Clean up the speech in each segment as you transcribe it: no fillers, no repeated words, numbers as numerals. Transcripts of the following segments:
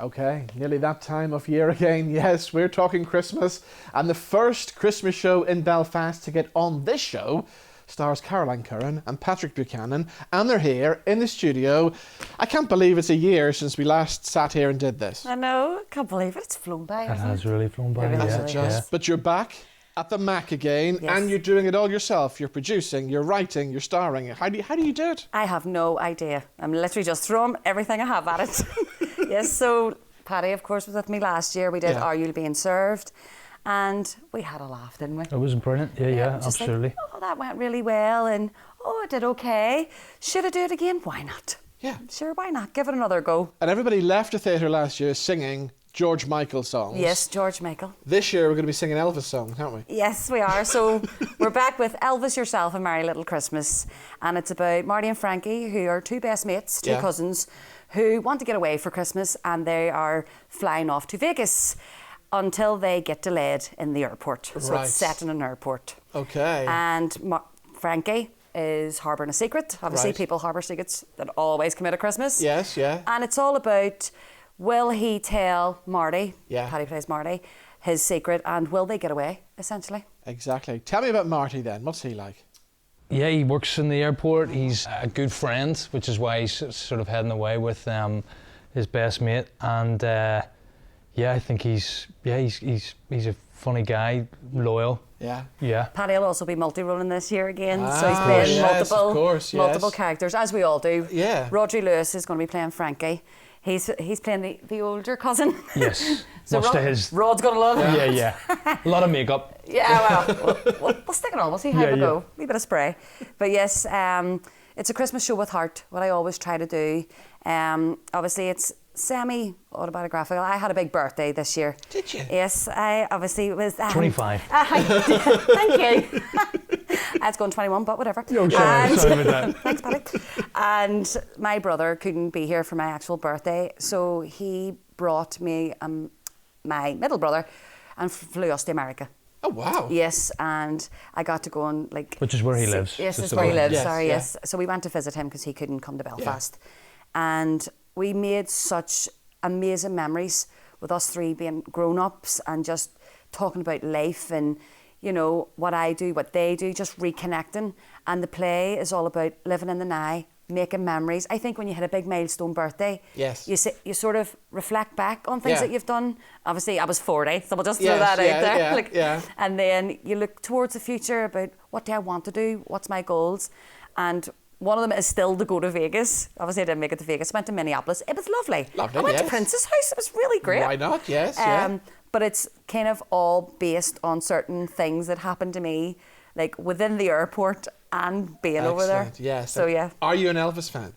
Okay, nearly that time of year again. Yes, we're talking Christmas. And the first Christmas show in Belfast to get on this show stars Curran and Patrick Buchanan. And they're here in the studio. I can't believe it's a year since we last sat here and did this. I know, I can't believe it. It's flown by. It has really flown by. Yeah. But you're back at the Mac again, Yes. and you're doing it all yourself. You're producing, you're writing, you're starring. How do you do it? I have no idea. I'm literally just throwing everything I have at it. Yes, so Paddy, of course, was with me last year. We did Are You Being Served? And we had a laugh, didn't we? It was brilliant. Yeah, just absolutely. Like, oh, that went really well, and I did okay. Should I do it again? Why not? Yeah. Sure, why not? Give it another go. And everybody left the theatre last year singing George Michael songs. Yes, George Michael. This year we're going to be singing Elvis songs, aren't we? Yes, we are. So we're back with Elvis, Yourself and Merry Little Christmas. And it's about Marty and Frankie, who are two best mates, two cousins, who want to get away for Christmas, and they are flying off to Vegas until they get delayed in the airport. So it's set in an airport. Okay. And Frankie is harbouring a secret. Obviously, people harbour secrets that always come out at Christmas. Yes, yeah. And it's all about, will he tell Marty, Paddy plays Marty, his secret, and will they get away, essentially? Exactly. Tell me about Marty then. What's he like? Yeah, he works in the airport. He's a good friend, which is why he's sort of heading away with his best mate. And I think he's a funny guy, loyal. Yeah. Yeah. Paddy will also be multi-rolling this year again, so he's playing multiple characters, as we all do. Yeah. Rodri Lewis is going to be playing Frankie. He's playing the older cousin. Yes. So Rod's going to love it. Yeah. A lot of makeup. Yeah, we'll stick it on. We'll see how we go. A wee bit of spray. But yes, it's a Christmas show with heart, what I always try to do. Obviously, it's semi-autobiographical. I had a big birthday this year. Did you? Yes, I obviously was... 25. Thank you. I was going 21, but whatever. Oh, sorry about that. Thanks, Paddy. And my brother couldn't be here for my actual birthday, so he brought me my middle brother and flew us to America. Oh, wow. Yes, and I got to go and Which is where he lives. Yes, that's where he lives, yes. So we went to visit him because he couldn't come to Belfast. Yeah. And we made such amazing memories with us three being grown-ups and just talking about life and, you know, what I do, what they do, just reconnecting. And the play is all about living in the now, making memories. I think when you hit a big milestone birthday, you sort of reflect back on things that you've done. Obviously, I was 40, so we'll just throw that out there. And then you look towards the future about what do I want to do, what's my goals, and one of them is still to go to Vegas. Obviously, I didn't make it to Vegas. I went to Minneapolis. It was lovely. I went to Prince's house. It was really great. Why not? Yes, But it's kind of all based on certain things that happened to me, like within the airport and being over there. Yes. So, yeah. Are you an Elvis fan?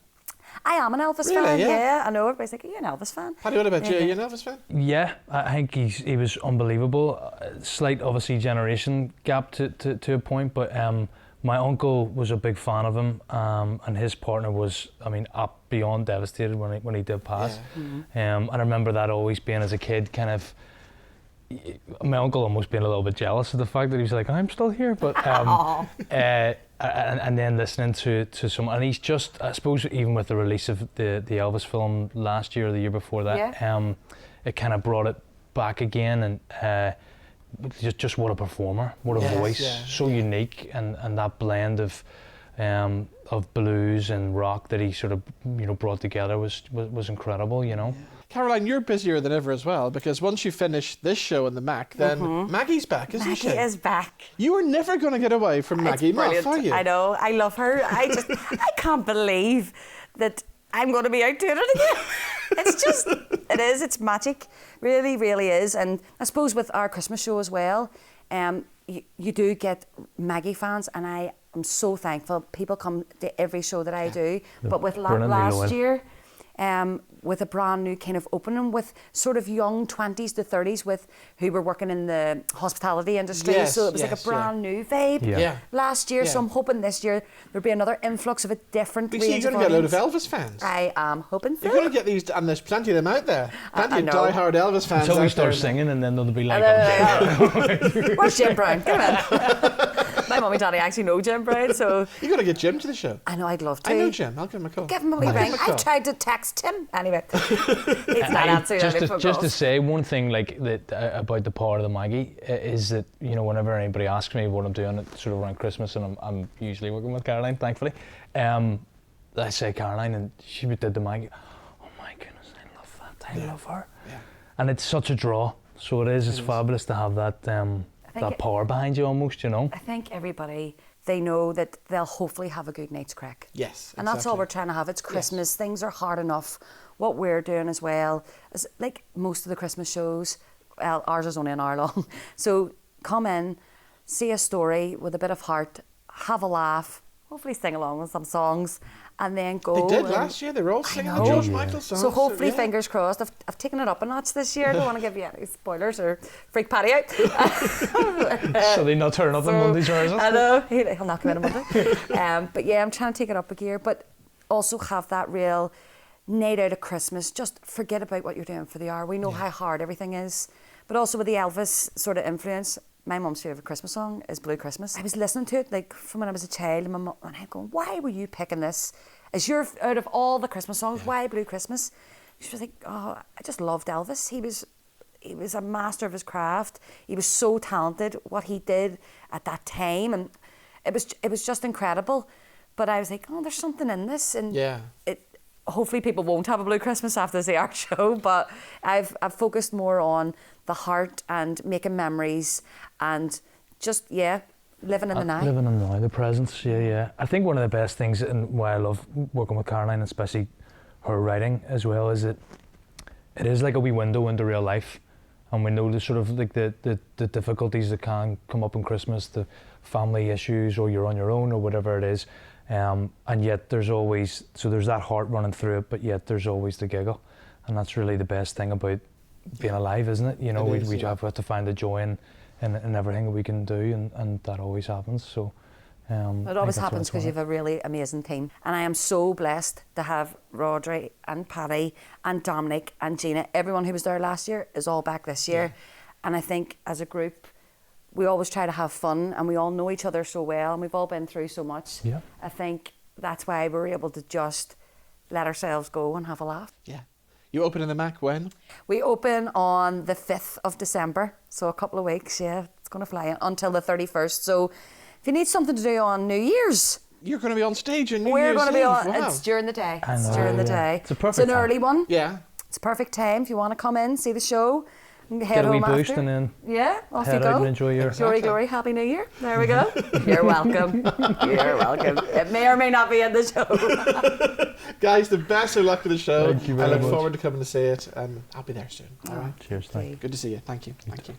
I am an Elvis fan, yeah. I know everybody's like, are you an Elvis fan? Paddy, what about you? Are you an Elvis fan? Yeah, I think he was unbelievable. Slight, obviously, generation gap to a point, but my uncle was a big fan of him, and his partner was, up beyond devastated when he did pass. Yeah. I remember that always being, as a kid, kind of, my uncle almost being a little bit jealous of the fact that he was like, I'm still here, but and then listening to some, and he's just, I suppose, even with the release of the Elvis film last year or the year before that, it kind of brought it back again, and just what a performer, what a voice, so unique, and that blend of blues and rock that he sort of brought together was incredible, you know. Caroline, you're busier than ever as well, because once you finish this show in the Mac, then Maggie's back, isn't she? Maggie is back. You were never going to get away from Maggie Muff, are you? I know, I love her. I can't believe that I'm going to be out doing it again. It's magic. Really, really is. And I suppose with our Christmas show as well, you do get Maggie fans, and I am so thankful. People come to every show that I do. But with last year, with a brand new kind of opening with sort of young 20s to 30s who were working in the hospitality industry. So it was like a brand new vibe last year. So I'm hoping this year there'll be another influx of a different range of audience. You're going to get a load of Elvis fans. I am hoping so. You're going to get these, and there's plenty of them out there. Plenty of die-hard Elvis fans until we start singing, and then they'll be like, where's Jim Brown? Come on. mum and daddy actually know Jim Bride, so... You got to get Jim to the show. I know, I'd love to. I know Jim. I'll give him a call. Give him a wee ring. I've tried to text him. Anyway, he's not answering. Just to say one thing, like about the power of the Maggie, is that, you know, whenever anybody asks me what I'm doing at sort of around Christmas, and I'm usually working with Caroline, thankfully, I say Caroline, and she did the Maggie. Oh my goodness, I love that. I love her. Yeah. And it's such a draw. So it is. It's fabulous to have that that power behind you, almost. You know. I think everybody, they know that they'll hopefully have a good night's crack. Yes. And that's all we're trying to have. It's Christmas. Yes. Things are hard enough. What we're doing as well, is like most of the Christmas shows. Well, ours is only an hour long. So come in, see a story with a bit of heart, have a laugh, hopefully sing along with some songs, and then go. They did last year. They were all singing the George Michael songs. So hopefully, fingers crossed. I've taken it up a notch this year. I don't want to give you any spoilers or freak Paddy out. So they not turn up on Mondays or is it? I know, he'll not come in on Monday. But yeah, I'm trying to take it up a gear, but also have that real night out of Christmas. Just forget about what you're doing for the hour. We know how hard everything is. But also with the Elvis sort of influence, my mum's favourite Christmas song is Blue Christmas. I was listening to it like from when I was a child, and my mum and I going, why were you picking this as your, out of all the Christmas songs, why Blue Christmas? She was like, oh, I just loved Elvis. He was a master of his craft. He was so talented, what he did at that time, and it was just incredible. But I was like, oh, there's something in this, and hopefully people won't have a Blue Christmas after the art show, but I've focused more on the heart and making memories and just, living in the now. Living in the now, the presence, yeah. I think one of the best things and why I love working with Caroline, especially her writing as well, is that it is like a wee window into real life. And we know the sort of like the difficulties that can come up in Christmas, the family issues, or you're on your own or whatever it is. And yet there's always, so there's that heart running through it, but yet there's always the giggle. And that's really the best thing about being alive, isn't it? You know, we have to find the joy in everything that we can do, and that always happens. So it always happens because you have a really amazing team. And I am so blessed to have Rodri and Paddy and Dominic and Gina. Everyone who was there last year is all back this year. Yeah. And I think as a group, we always try to have fun, and we all know each other so well, and we've all been through so much. Yeah. I think that's why we're able to just let ourselves go and have a laugh. Yeah. You open in the Mac when? We open on the 5th of December, so a couple of weeks, It's going to fly in until the 31st. So if you need something to do on New Year's... You're going to be on stage on New Year's We're going to be on... Wow. It's during the day. It's during the day. It's a perfect It's an early one. Yeah. It's a perfect time if you want to come in, see the show. Get a wee boost and then off head you go. Out and enjoy your Glory, Happy New Year. There we go. You're welcome. You're welcome. It may or may not be in the show. Guys, the best of luck with the show. Thank you very much. I look forward to coming to see it, and I'll be there soon. All right. Cheers. Thank you. Good to see you. Thank you. Thank you.